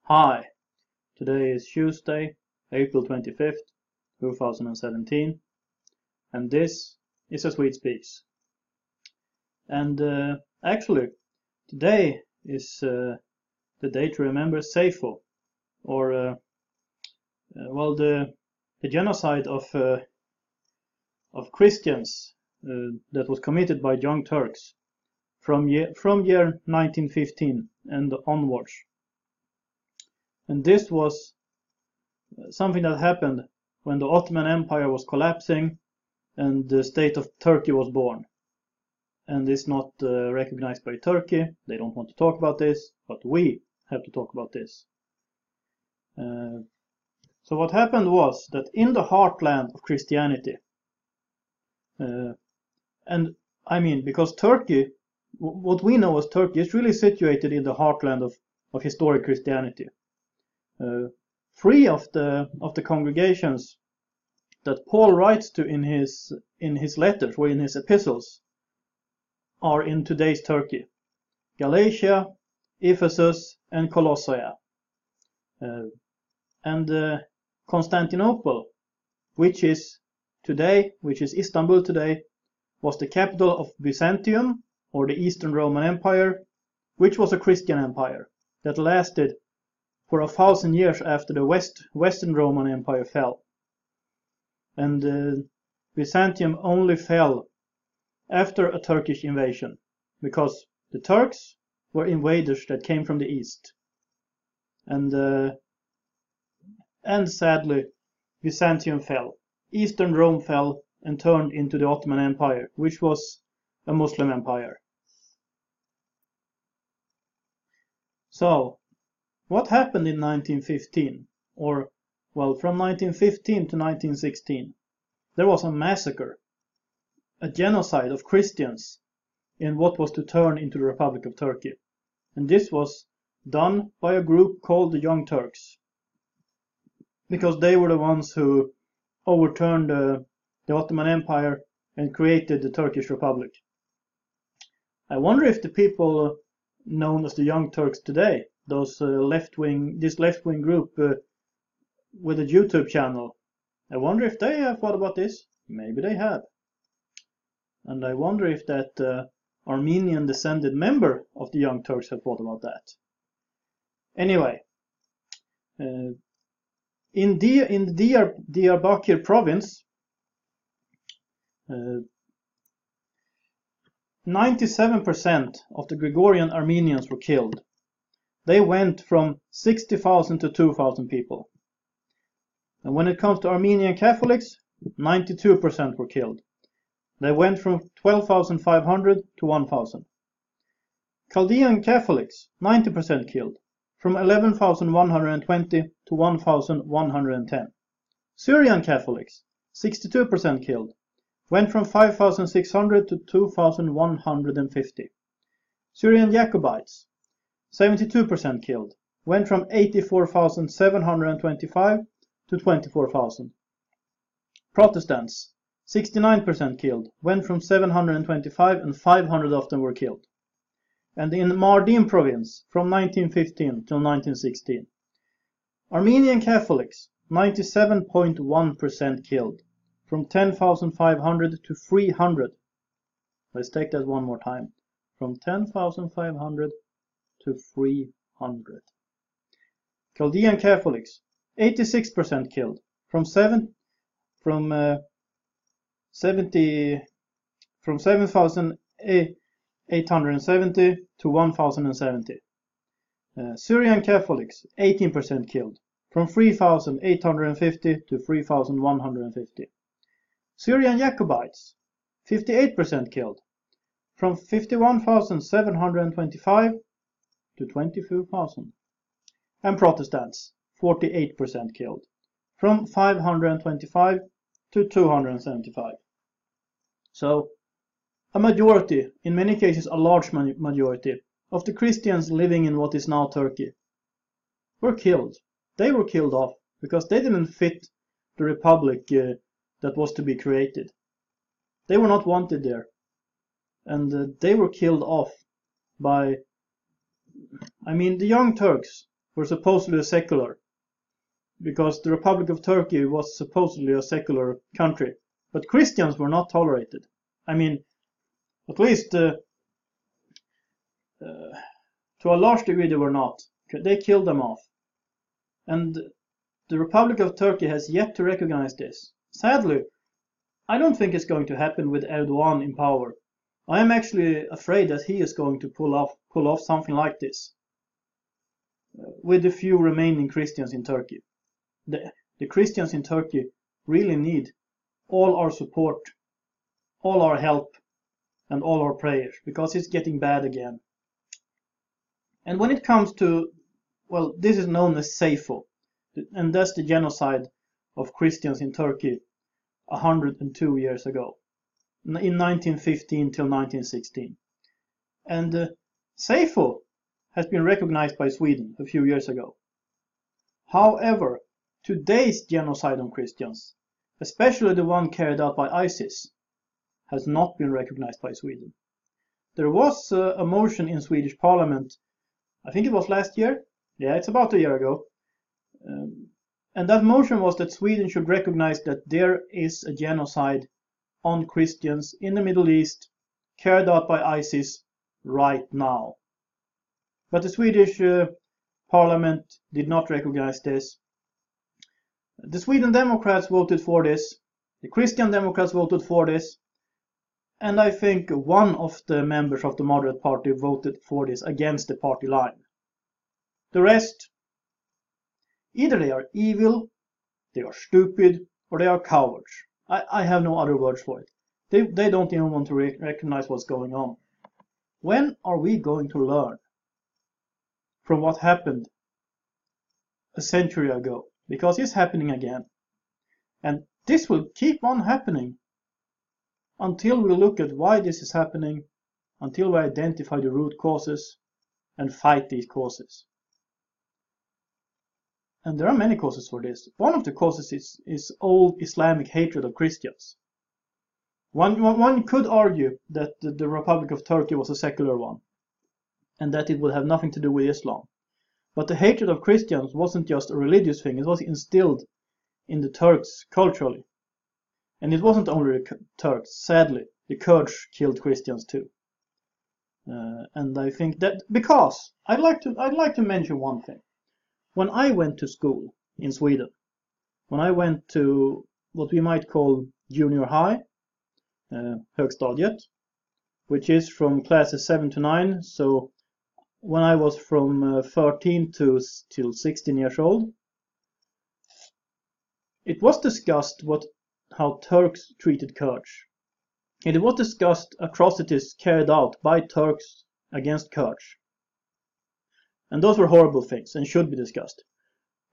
Hi, today is Tuesday, April 25th, 2017, and this is A Swede Speaks. And actually, today is the day to remember Seifo, or the genocide of Christians that was committed by young Turks from year 1915 and onwards. And this was something that happened when the Ottoman Empire was collapsing and the state of Turkey was born. And it's not recognized by Turkey. They don't want to talk about this, but we have to talk about this. So what happened was that in the heartland of Christianity, and I mean, because Turkey, what we know as Turkey, is really situated in the heartland of historic Christianity. Three of the congregations that Paul writes to in his letters or in his epistles are in today's Turkey: Galatia, Ephesus, and Colossae. And Constantinople, which is Istanbul today, was the capital of Byzantium, or the Eastern Roman Empire, which was a Christian empire that lasted for 1,000 years after the Western Roman Empire fell. And Byzantium only fell after a Turkish invasion, because the Turks were invaders that came from the east. And sadly, Byzantium fell. Eastern Rome fell and turned into the Ottoman Empire, which was a Muslim empire. So, what happened in 1915? Or, well, from 1915 to 1916? There was a massacre, a genocide of Christians in what was to turn into the Republic of Turkey. And this was done by a group called the Young Turks, because they were the ones who overturned the Ottoman Empire and created the Turkish Republic. I wonder if the people known as the Young Turks today, this left-wing group with a YouTube channel, I wonder if they have thought about this. Maybe they have. And I wonder if that Armenian descended member of the Young Turks have thought about that. Anyway, in Diyarbakir province, 97% of the Gregorian Armenians were killed. They went from 60,000 to 2,000 people. And when it comes to Armenian Catholics, 92% were killed. They went from 12,500 to 1,000. Chaldean Catholics, 90% killed, from 11,120 to 1,110. Syrian Catholics, 62% killed, went from 5,600 to 2,150. Syrian Jacobites, 72% killed, went from 84,725 to 24,000. Protestants, 69% killed, went from 725 and 500 of them were killed. And in Mardin province, from 1915 till 1916, Armenian Catholics, 97.1% killed, from 10,500 to 300. Let's take that one more time. From 10,500 to 300. Chaldean Catholics, 86% killed, from 7,870 to 1,070. Syrian Catholics, 18% killed, from 3,850 to 3,150. Syrian Jacobites, 58% killed, from 51,725 to 22,000. And Protestants, 48% killed, from 525 to 275. So, a majority, in many cases a large majority, of the Christians living in what is now Turkey were killed. They were killed off because they didn't fit the republic that was to be created. They were not wanted there. And they were killed off by, the Young Turks were supposedly secular, because the Republic of Turkey was supposedly a secular country, but Christians were not tolerated. I mean, at least to a large degree they were not. They killed them off. And the Republic of Turkey has yet to recognize this. Sadly, I don't think it's going to happen with Erdogan in power. I am actually afraid that he is going to pull off something like this with the few remaining Christians in Turkey. The Christians in Turkey really need all our support, all our help, and all our prayers, because it's getting bad again. And when it comes to, well, this is known as Seyfo, and that's the genocide of Christians in Turkey 102 years ago, in 1915 till 1916. And Seyfo has been recognized by Sweden a few years ago. However, today's genocide on Christians, especially the one carried out by ISIS, has not been recognized by Sweden. There was a motion in Swedish parliament, I think it was last year, yeah, it's about a year ago, and that motion was that Sweden should recognize that there is a genocide on Christians in the Middle East carried out by ISIS right now. But the Swedish parliament did not recognize this. The Sweden Democrats voted for this, the Christian Democrats voted for this, and I think one of the members of the moderate party voted for this against the party line. The rest, either they are evil, they are stupid, or they are cowards. I have no other words for it. They don't even want to recognize what's going on. When are we going to learn from what happened a century ago? Because it's happening again. And this will keep on happening until we look at why this is happening, until we identify the root causes and fight these causes. And there are many causes for this. One of the causes is old Islamic hatred of Christians. One could argue that the Republic of Turkey was a secular one, and that it would have nothing to do with Islam. But the hatred of Christians wasn't just a religious thing, it was instilled in the Turks culturally. And it wasn't only the Turks, sadly, the Kurds killed Christians too. And I think that, because I'd like to mention one thing. When I went to school in Sweden, when I went to what we might call junior high, högstadiet, which is from classes 7 to 9, so when I was from 13 till 16 years old, it was discussed how Turks treated Kurds. And it was discussed atrocities carried out by Turks against Kurds. And those were horrible things and should be discussed.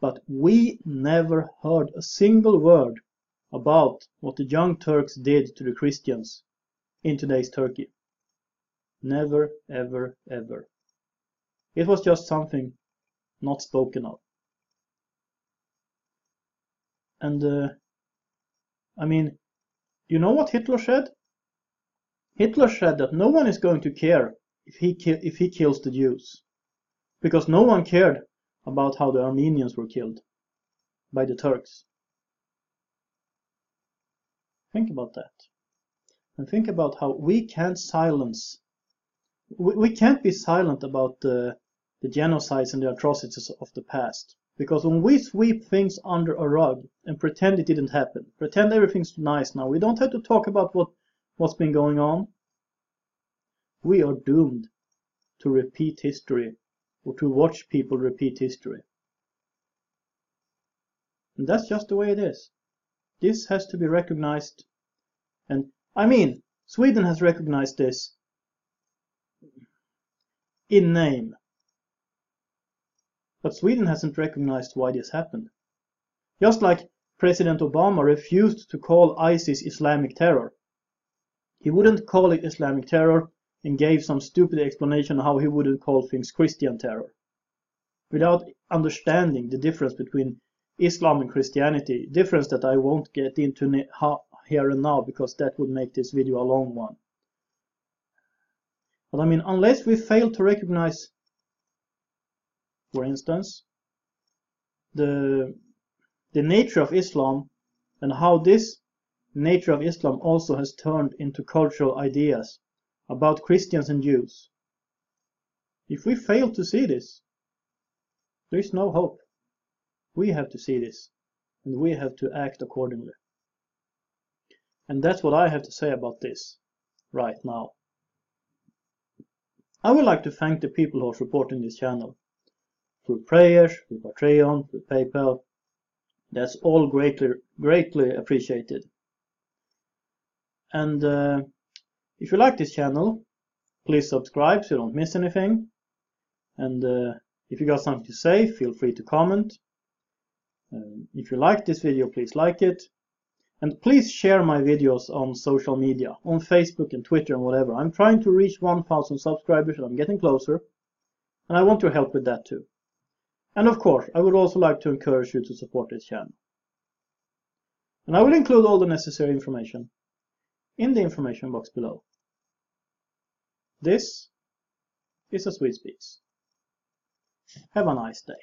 But we never heard a single word about what the young Turks did to the Christians in today's Turkey. Never, ever, ever. It was just something not spoken of. And I mean, you know what Hitler said? Hitler said that no one is going to care if he kills the Jews, because no one cared about how the Armenians were killed by the Turks. Think about that. And think about how we can't be silent about the genocides and the atrocities of the past. Because when we sweep things under a rug and pretend it didn't happen, pretend everything's nice now, we don't have to talk about what's been going on, we are doomed to repeat history, or to watch people repeat history. And that's just the way it is. This has to be recognized. And I mean, Sweden has recognized this in name. But Sweden hasn't recognized why this happened. Just like President Obama refused to call ISIS Islamic terror. He wouldn't call it Islamic terror and gave some stupid explanation how he wouldn't call things Christian terror, without understanding the difference between Islam and Christianity, difference that I won't get into here and now because that would make this video a long one. But I mean, unless we fail to recognize, for instance, the nature of Islam and how this nature of Islam also has turned into cultural ideas about Christians and Jews. If we fail to see this, there is no hope. We have to see this, and we have to act accordingly. And that's what I have to say about this right now. I would like to thank the people who are supporting this channel through prayers, through Patreon, through PayPal. That's all greatly appreciated. And if you like this channel, please subscribe so you don't miss anything. And if you got something to say, feel free to comment. If you like this video, please like it. And please share my videos on social media, on Facebook and Twitter and whatever. I'm trying to reach 1,000 subscribers and I'm getting closer. And I want your help with that too. And of course, I would also like to encourage you to support this channel. And I will include all the necessary information in the information box below. This is A Swede Speaks. Have a nice day.